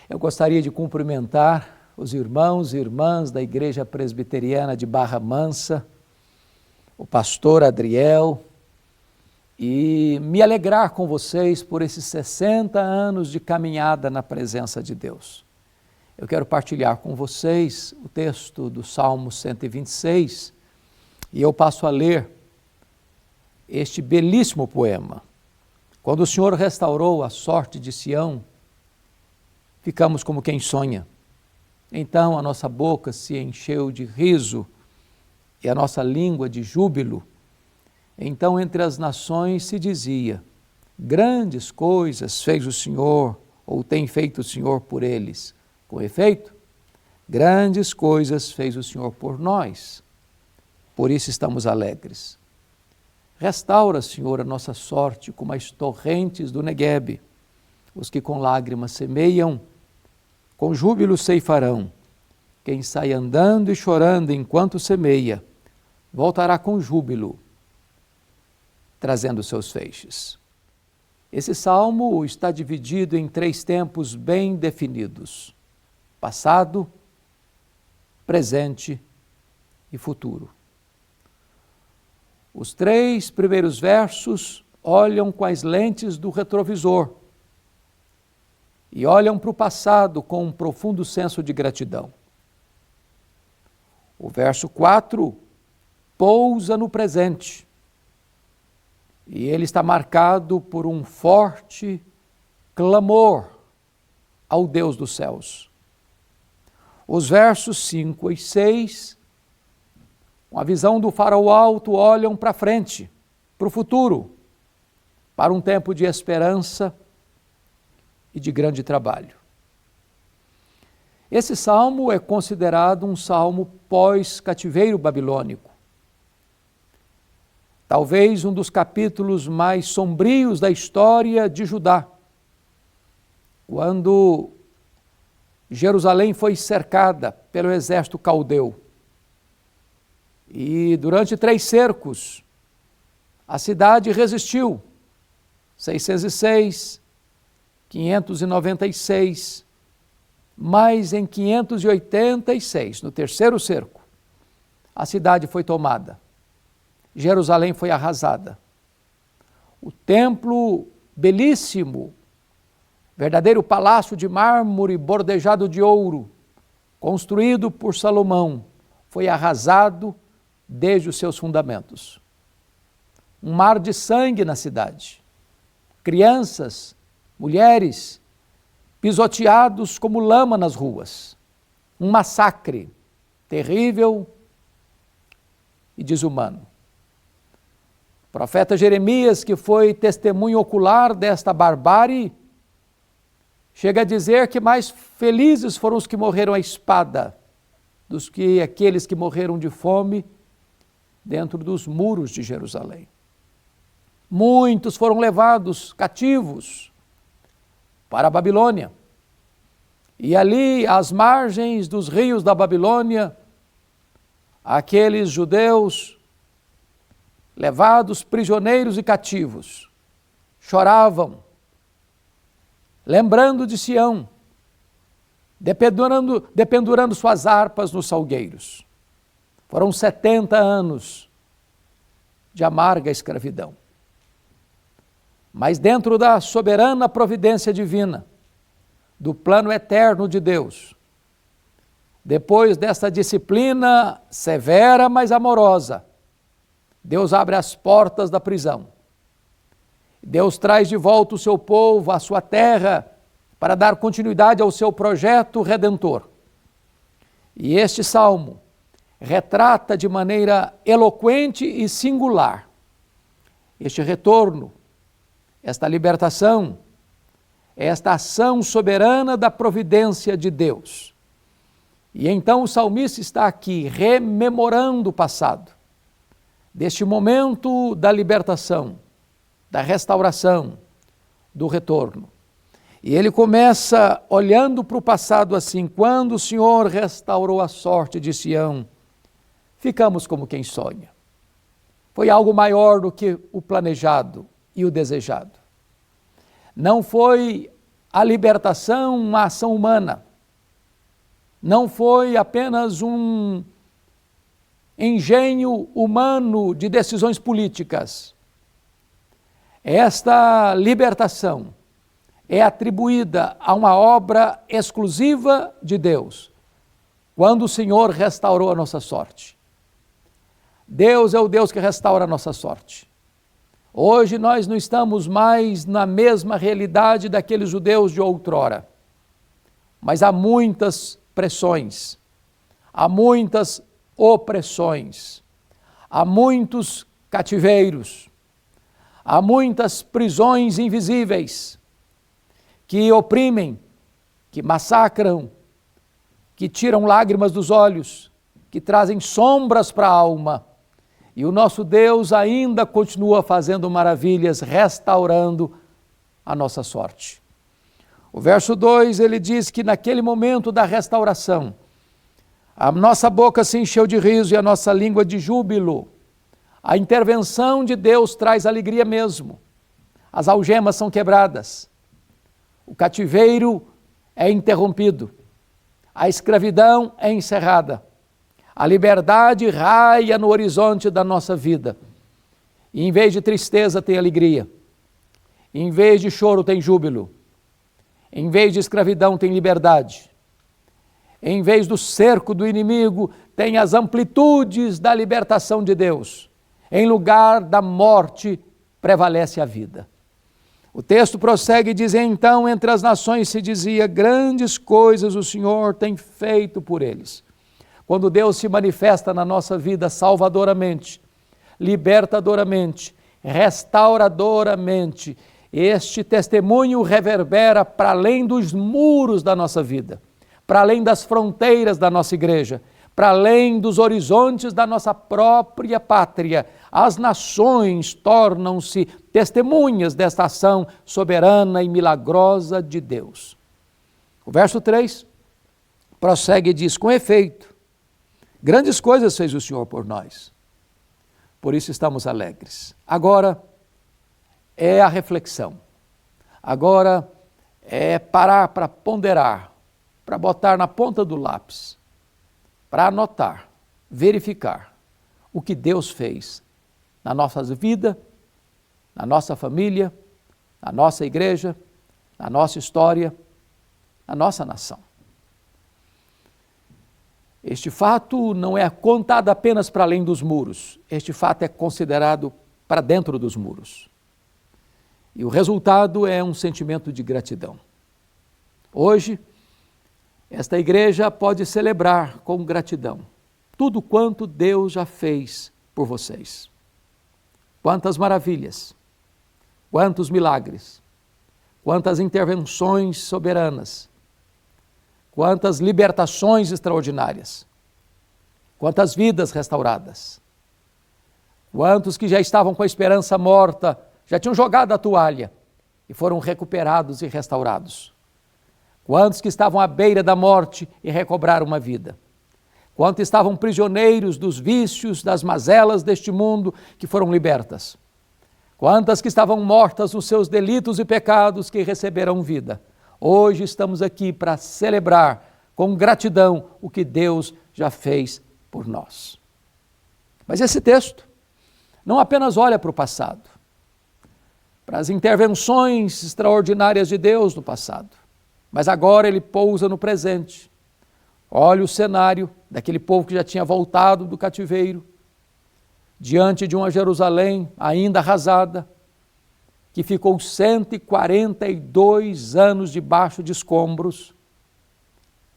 Eu gostaria de cumprimentar os irmãos e irmãs da Igreja Presbiteriana de Barra Mansa, o pastor Adriel, e me alegrar com vocês por esses 60 anos de caminhada na presença de Deus. Eu quero partilhar com vocês o texto do Salmo 126 e eu passo a ler este belíssimo poema. Quando o Senhor restaurou a sorte de Sião, ficamos como quem sonha. Então a nossa boca se encheu de riso e a nossa língua de júbilo. Então entre as nações se dizia: grandes coisas fez o Senhor, ou tem feito o Senhor por eles. Com efeito, grandes coisas fez o Senhor por nós. Por isso estamos alegres. Restaura, Senhor, a nossa sorte como as torrentes do Neguebe. Os que com lágrimas semeiam, com júbilo ceifarão. Quem sai andando e chorando enquanto semeia, voltará com júbilo, trazendo seus feixes. Esse salmo está dividido em 3 tempos bem definidos: passado, presente e futuro. Os 3 primeiros versos olham com as lentes do retrovisor e olham para o passado com um profundo senso de gratidão. O verso 4 pousa no presente e ele está marcado por um forte clamor ao Deus dos céus. Os versos 5 e 6, com a visão do farol alto, olham para frente, para o futuro, para um tempo de esperança e de grande trabalho. Esse salmo é considerado um salmo pós-cativeiro babilônico. Talvez um dos capítulos mais sombrios da história de Judá, quando Jerusalém foi cercada pelo exército caldeu. E durante 3 cercos, a cidade resistiu. 606, 596, mas em 586, no 3º cerco, a cidade foi tomada. Jerusalém foi arrasada. O templo belíssimo, verdadeiro palácio de mármore bordejado de ouro, construído por Salomão, foi arrasado desde os seus fundamentos. Um mar de sangue na cidade. Crianças, mulheres, pisoteados como lama nas ruas. Um massacre terrível e desumano. O profeta Jeremias, que foi testemunho ocular desta barbárie, chega a dizer que mais felizes foram os que morreram à espada do que aqueles que morreram de fome dentro dos muros de Jerusalém. Muitos foram levados cativos para a Babilônia. E ali, às margens dos rios da Babilônia, aqueles judeus levados prisioneiros e cativos choravam, lembrando de Sião, dependurando suas harpas nos salgueiros. Foram 70 anos de amarga escravidão. Mas dentro da soberana providência divina, do plano eterno de Deus, depois desta disciplina severa, mas amorosa, Deus abre as portas da prisão. Deus traz de volta o seu povo à sua terra para dar continuidade ao seu projeto redentor. E este salmo retrata de maneira eloquente e singular este retorno, esta libertação, esta ação soberana da providência de Deus. E então o salmista está aqui rememorando o passado, deste momento da libertação, da restauração, do retorno. E ele começa olhando para o passado assim: quando o Senhor restaurou a sorte de Sião, ficamos como quem sonha. Foi algo maior do que o planejado e o desejado. Não foi a libertação uma ação humana. Não foi apenas um engenho humano de decisões políticas. Esta libertação é atribuída a uma obra exclusiva de Deus, quando o Senhor restaurou a nossa sorte. Deus é o Deus que restaura a nossa sorte. Hoje nós não estamos mais na mesma realidade daqueles judeus de outrora, mas há muitas pressões, há muitas opressões, há muitos cativeiros, há muitas prisões invisíveis que oprimem, que massacram, que tiram lágrimas dos olhos, que trazem sombras para a alma. E o nosso Deus ainda continua fazendo maravilhas, restaurando a nossa sorte. O verso 2, ele diz que naquele momento da restauração, a nossa boca se encheu de riso e a nossa língua de júbilo. A intervenção de Deus traz alegria mesmo. As algemas são quebradas. O cativeiro é interrompido. A escravidão é encerrada. A liberdade raia no horizonte da nossa vida. E em vez de tristeza tem alegria. Em vez de choro tem júbilo. Em vez de escravidão tem liberdade. Em vez do cerco do inimigo tem as amplitudes da libertação de Deus. Em lugar da morte prevalece a vida. O texto prossegue e diz: então entre as nações se dizia, grandes coisas o Senhor tem feito por eles. Quando Deus se manifesta na nossa vida salvadoramente, libertadoramente, restauradoramente, este testemunho reverbera para além dos muros da nossa vida, para além das fronteiras da nossa igreja, para além dos horizontes da nossa própria pátria. As nações tornam-se testemunhas desta ação soberana e milagrosa de Deus. O verso 3 prossegue e diz: com efeito, grandes coisas fez o Senhor por nós, por isso estamos alegres. Agora é a reflexão, agora é parar para ponderar, para botar na ponta do lápis, para anotar, verificar o que Deus fez na nossa vida, na nossa família, na nossa igreja, na nossa história, na nossa nação. Este fato não é contado apenas para além dos muros, este fato é considerado para dentro dos muros. E o resultado é um sentimento de gratidão. Hoje, esta igreja pode celebrar com gratidão tudo quanto Deus já fez por vocês. Quantas maravilhas, quantos milagres, quantas intervenções soberanas, quantas libertações extraordinárias, quantas vidas restauradas, quantos que já estavam com a esperança morta, já tinham jogado a toalha e foram recuperados e restaurados. Quantos que estavam à beira da morte e recobraram uma vida. Quantos estavam prisioneiros dos vícios, das mazelas deste mundo que foram libertas. Quantas que estavam mortas nos seus delitos e pecados que receberam vida. Hoje estamos aqui para celebrar com gratidão o que Deus já fez por nós. Mas esse texto não apenas olha para o passado, para as intervenções extraordinárias de Deus no passado, mas agora ele pousa no presente. Olha o cenário daquele povo que já tinha voltado do cativeiro, diante de uma Jerusalém ainda arrasada, que ficou 142 anos debaixo de escombros,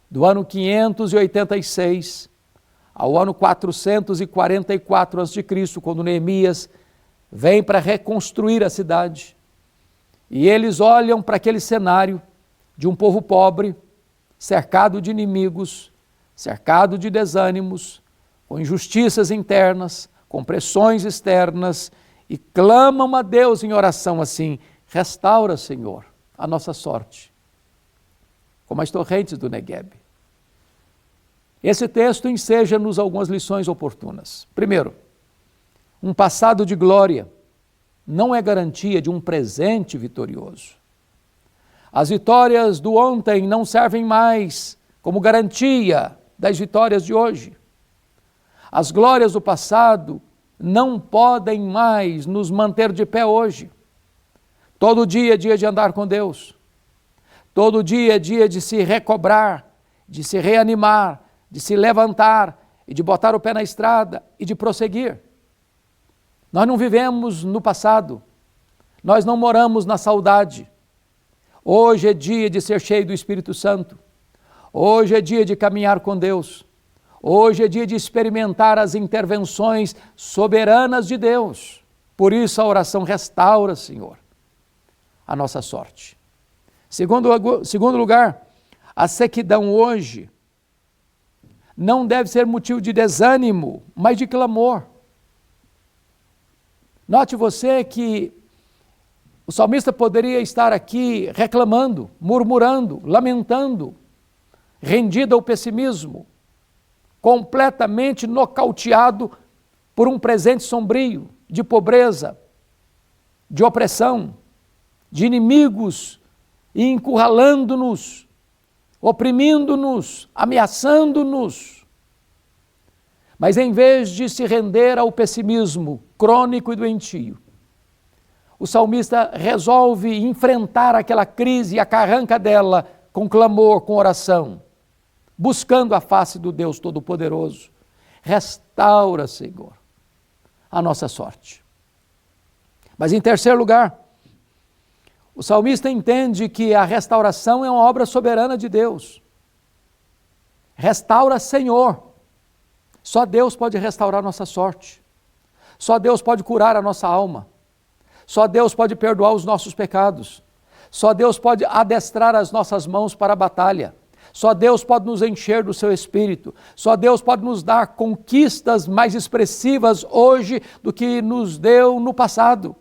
do ano 586 ao ano 444 a.C., quando Neemias vem para reconstruir a cidade. E eles olham para aquele cenário de um povo pobre, cercado de inimigos, cercado de desânimos, com injustiças internas, com pressões externas, e clamam a Deus em oração assim: restaura, Senhor, a nossa sorte, como as torrentes do Negueb. Esse texto enseja-nos algumas lições oportunas. Primeiro, um passado de glória não é garantia de um presente vitorioso. As vitórias do ontem não servem mais como garantia das vitórias de hoje. As glórias do passado não podem mais nos manter de pé hoje. Todo dia é dia de andar com Deus. Todo dia é dia de se recobrar, de se reanimar, de se levantar e de botar o pé na estrada e de prosseguir. Nós não vivemos no passado, nós não moramos na saudade. Hoje é dia de ser cheio do Espírito Santo. Hoje é dia de caminhar com Deus. Hoje é dia de experimentar as intervenções soberanas de Deus. Por isso a oração restaura, Senhor, a nossa sorte. Segundo lugar, a sequidão hoje não deve ser motivo de desânimo, mas de clamor. Note você que o salmista poderia estar aqui reclamando, murmurando, lamentando, rendido ao pessimismo, completamente nocauteado por um presente sombrio, de pobreza, de opressão, de inimigos encurralando-nos, oprimindo-nos, ameaçando-nos. Mas em vez de se render ao pessimismo crônico e doentio, o salmista resolve enfrentar aquela crise e a carranca dela com clamor, com oração, buscando a face do Deus Todo-Poderoso. Restaura, Senhor, a nossa sorte. Mas em terceiro lugar, o salmista entende que a restauração é uma obra soberana de Deus. Restaura, Senhor. Só Deus pode restaurar nossa sorte. Só Deus pode curar a nossa alma. Só Deus pode perdoar os nossos pecados. Só Deus pode adestrar as nossas mãos para a batalha. Só Deus pode nos encher do seu Espírito. Só Deus pode nos dar conquistas mais expressivas hoje do que nos deu no passado.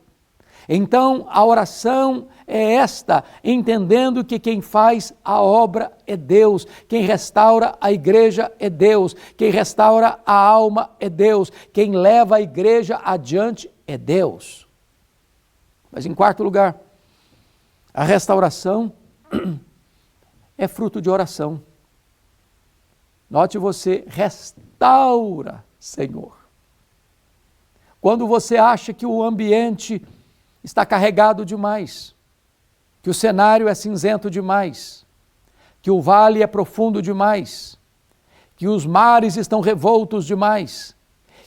Então, a oração é esta, entendendo que quem faz a obra é Deus, quem restaura a igreja é Deus, quem restaura a alma é Deus, quem leva a igreja adiante é Deus. Mas em quarto lugar, a restauração é fruto de oração. Note você, restaura, Senhor. Quando você acha que o ambiente está carregado demais, que o cenário é cinzento demais, que o vale é profundo demais, que os mares estão revoltos demais,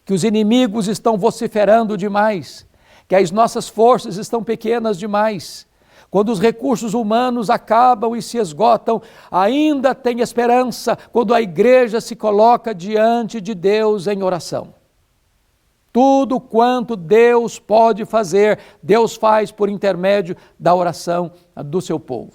que os inimigos estão vociferando demais, que as nossas forças estão pequenas demais. Quando os recursos humanos acabam e se esgotam, ainda tem esperança quando a igreja se coloca diante de Deus em oração. Tudo quanto Deus pode fazer, Deus faz por intermédio da oração do seu povo.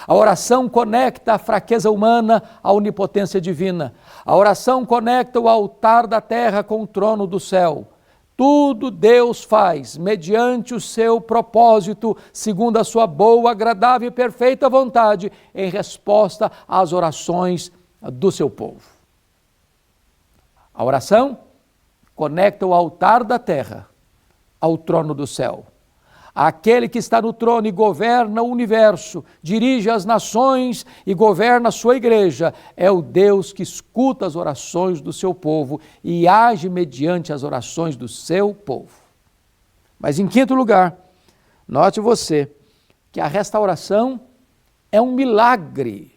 A oração conecta a fraqueza humana à onipotência divina. A oração conecta o altar da terra com o trono do céu. Tudo Deus faz mediante o seu propósito, segundo a sua boa, agradável e perfeita vontade, em resposta às orações do seu povo. A oração conecta o altar da terra ao trono do céu. Aquele que está no trono e governa o universo, dirige as nações e governa a sua igreja, é o Deus que escuta as orações do seu povo e age mediante as orações do seu povo. Mas em quinto lugar, note você que a restauração é um milagre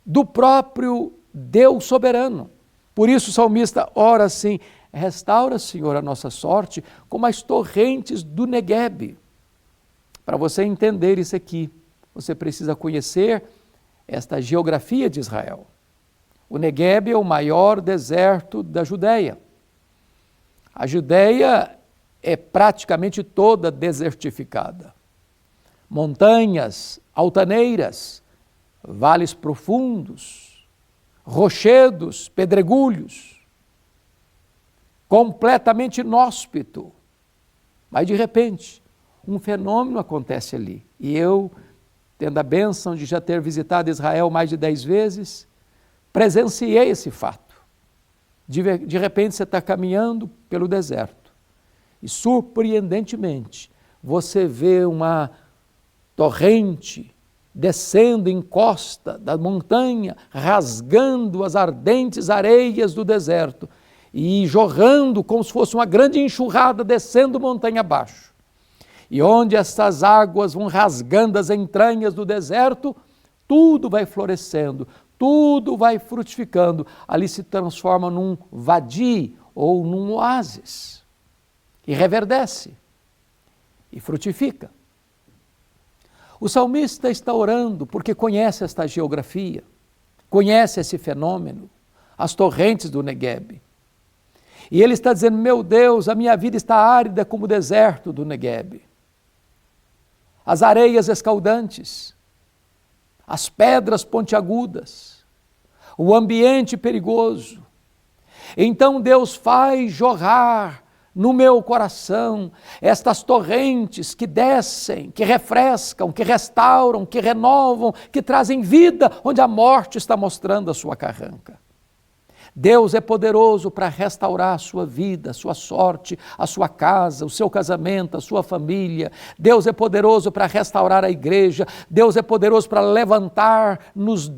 do próprio Deus soberano. Por isso o salmista ora assim: restaura, Senhor, a nossa sorte como as torrentes do Neguebe. Para você entender isso aqui, você precisa conhecer esta geografia de Israel. O Neguebe é o maior deserto da Judeia. A Judeia é praticamente toda desertificada. Montanhas, altaneiras, vales profundos, rochedos, pedregulhos, completamente inóspito. Mas de repente, um fenômeno acontece ali. E eu, tendo a bênção de já ter visitado Israel mais de 10 vezes, presenciei esse fato. De repente você está caminhando pelo deserto e surpreendentemente você vê uma torrente, descendo em costa da montanha, rasgando as ardentes areias do deserto e jorrando como se fosse uma grande enxurrada descendo montanha abaixo. E onde essas águas vão rasgando as entranhas do deserto, tudo vai florescendo, tudo vai frutificando. Ali se transforma num vadi ou num oásis e reverdece e frutifica. O salmista está orando porque conhece esta geografia, conhece esse fenômeno, as torrentes do Negueb. E ele está dizendo, meu Deus, a minha vida está árida como o deserto do Negueb. As areias escaldantes, as pedras pontiagudas, o ambiente perigoso. Então Deus faz jorrar no meu coração estas torrentes que descem, que refrescam, que restauram, que renovam, que trazem vida onde a morte está mostrando a sua carranca. Deus é poderoso para restaurar a sua vida, a sua sorte, a sua casa, o seu casamento, a sua família. Deus é poderoso para restaurar a igreja. Deus é poderoso para levantar-nos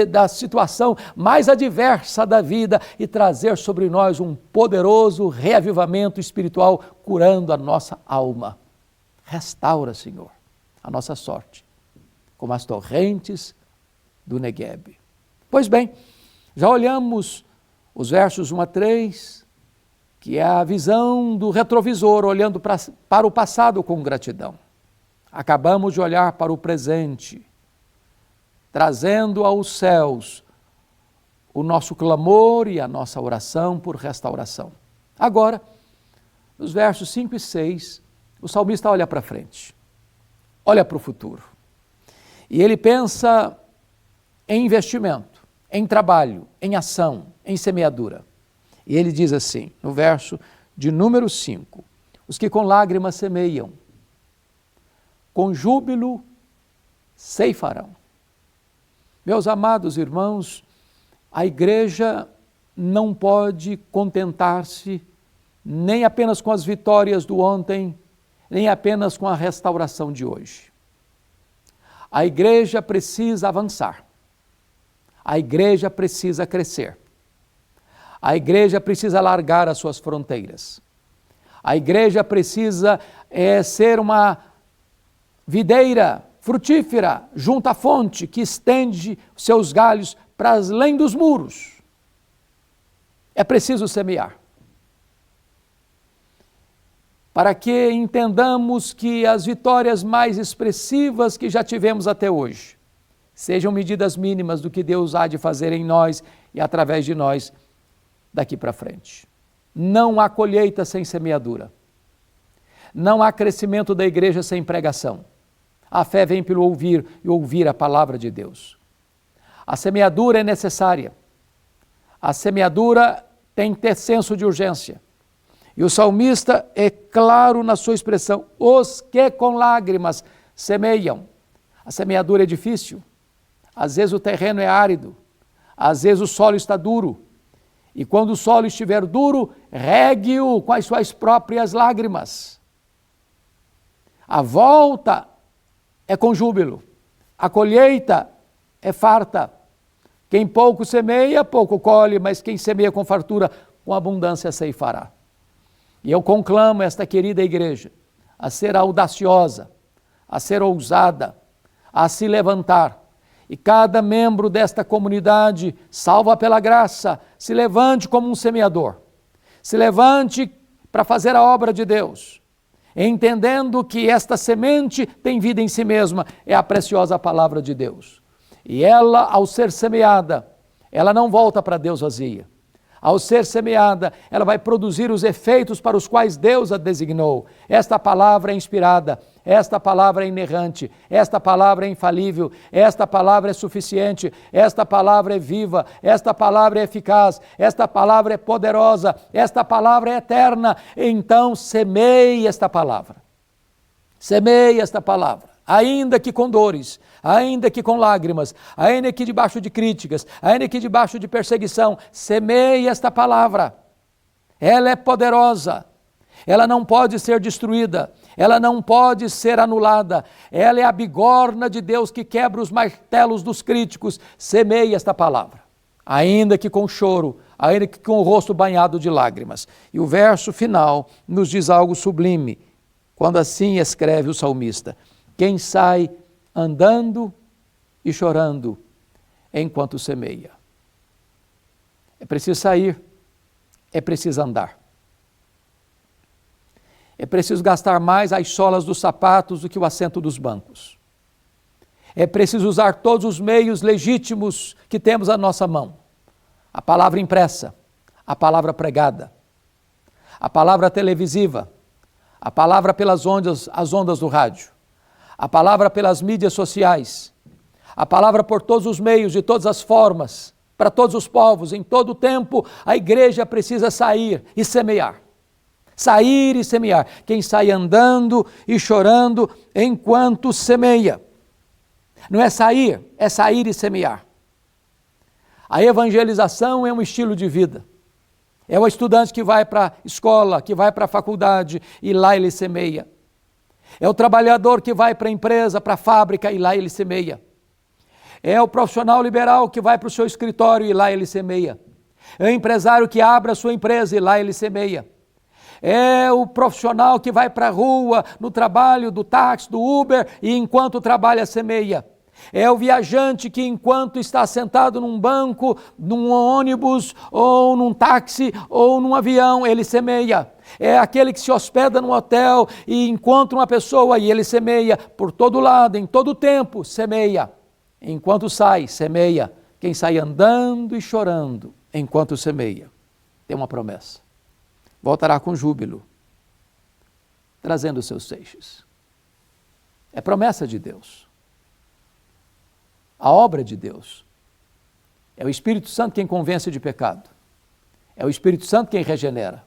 da situação mais adversa da vida e trazer sobre nós um poderoso reavivamento espiritual, curando a nossa alma. Restaura, Senhor, a nossa sorte, como as torrentes do Negueb. Pois bem, já olhamos os versos 1 a 3, que é a visão do retrovisor, olhando para o passado com gratidão. Acabamos de olhar para o presente, trazendo aos céus o nosso clamor e a nossa oração por restauração. Agora, nos versos 5 e 6, o salmista olha para frente, olha para o futuro. E ele pensa em investimento, em trabalho, em ação, em semeadura. E ele diz assim, no verso de número 5, os que com lágrimas semeiam, com júbilo ceifarão. Meus amados irmãos, a igreja não pode contentar-se nem apenas com as vitórias do ontem, nem apenas com a restauração de hoje. A igreja precisa avançar. A igreja precisa crescer. A igreja precisa alargar as suas fronteiras. A igreja precisa ser uma videira frutífera junto à fonte que estende seus galhos para além dos muros. É preciso semear. Para que entendamos que as vitórias mais expressivas que já tivemos até hoje sejam medidas mínimas do que Deus há de fazer em nós e através de nós daqui para frente. Não há colheita sem semeadura. Não há crescimento da igreja sem pregação. A fé vem pelo ouvir e ouvir a palavra de Deus. A semeadura é necessária. A semeadura tem que ter senso de urgência. E o salmista é claro na sua expressão, os que com lágrimas semeiam. A semeadura é difícil. Às vezes o terreno é árido, às vezes o solo está duro. E quando o solo estiver duro, regue-o com as suas próprias lágrimas. A volta é com júbilo, a colheita é farta. Quem pouco semeia, pouco colhe, mas quem semeia com fartura, com abundância ceifará. E eu conclamo esta querida igreja a ser audaciosa, a ser ousada, a se levantar. E cada membro desta comunidade, salva pela graça, se levante como um semeador. Se levante para fazer a obra de Deus, entendendo que esta semente tem vida em si mesma, é a preciosa palavra de Deus. E ela, ao ser semeada, ela não volta para Deus vazia. Ao ser semeada, ela vai produzir os efeitos para os quais Deus a designou. Esta palavra é inspirada, esta palavra é inerrante, esta palavra é infalível, esta palavra é suficiente, esta palavra é viva, esta palavra é eficaz, esta palavra é poderosa, esta palavra é eterna. Então, semeie esta palavra. Semeie esta palavra. Ainda que com dores, ainda que com lágrimas, ainda que debaixo de críticas, ainda que debaixo de perseguição, semeie esta palavra. Ela é poderosa, ela não pode ser destruída, ela não pode ser anulada, ela é a bigorna de Deus que quebra os martelos dos críticos. Semeie esta palavra, ainda que com choro, ainda que com o rosto banhado de lágrimas. E o verso final nos diz algo sublime, quando assim escreve o salmista: quem sai andando e chorando enquanto semeia. É preciso sair, é preciso andar. É preciso gastar mais as solas dos sapatos do que o assento dos bancos. É preciso usar todos os meios legítimos que temos à nossa mão. A palavra impressa, a palavra pregada, a palavra televisiva, a palavra pelas ondas, as ondas do rádio, a palavra pelas mídias sociais, a palavra por todos os meios, de todas as formas, para todos os povos, em todo o tempo. A igreja precisa sair e semear. Sair e semear. Quem sai andando e chorando enquanto semeia. Não é sair e semear. A evangelização é um estilo de vida. É o estudante que vai para a escola, que vai para a faculdade e lá ele semeia. É o trabalhador que vai para a empresa, para a fábrica e lá ele semeia. É o profissional liberal que vai para o seu escritório e lá ele semeia. É o empresário que abre a sua empresa e lá ele semeia. É o profissional que vai para a rua, no trabalho, do táxi, do Uber, e enquanto trabalha, semeia. É o viajante que enquanto está sentado num banco, num ônibus, ou num táxi, ou num avião, ele semeia. É aquele que se hospeda num hotel e encontra uma pessoa e ele semeia. Por todo lado, em todo tempo, semeia. Enquanto sai, semeia. Quem sai andando e chorando enquanto semeia, tem uma promessa. Voltará com júbilo, trazendo os seus feixes. É promessa de Deus. A obra de Deus. É o Espírito Santo quem convence de pecado. É o Espírito Santo quem regenera.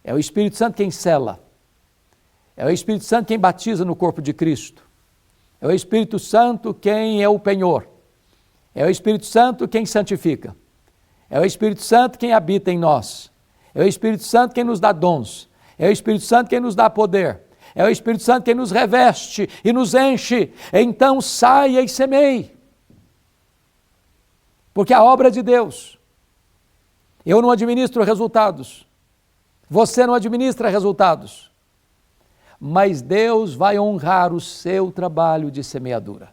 É o Espírito Santo quem sela. É o Espírito Santo quem batiza no corpo de Cristo. É o Espírito Santo quem é o penhor. É o Espírito Santo quem santifica. É o Espírito Santo quem habita em nós. É o Espírito Santo quem nos dá dons. É o Espírito Santo quem nos dá poder. É o Espírito Santo quem nos reveste e nos enche. Então saia e semeie. Porque a obra é de Deus. Eu não administro resultados. Você não administra resultados. Mas Deus vai honrar o seu trabalho de semeadura.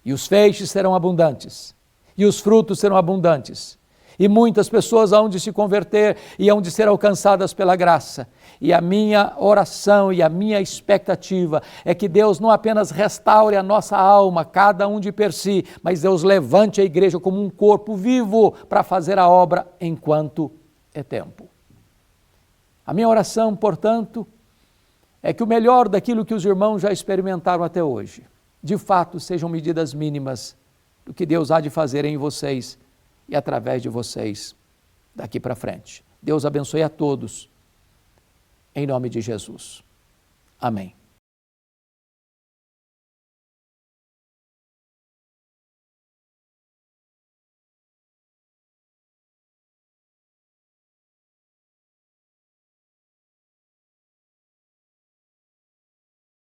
E os feixes serão abundantes. E os frutos serão abundantes. E muitas pessoas hão de se converter e hão de ser alcançadas pela graça. E a minha oração e a minha expectativa é que Deus não apenas restaure a nossa alma, cada um de per si, mas Deus levante a igreja como um corpo vivo para fazer a obra enquanto é tempo. A minha oração, portanto, é que o melhor daquilo que os irmãos já experimentaram até hoje, de fato sejam medidas mínimas do que Deus há de fazer em vocês e através de vocês daqui para frente. Deus abençoe a todos, em nome de Jesus. Amém.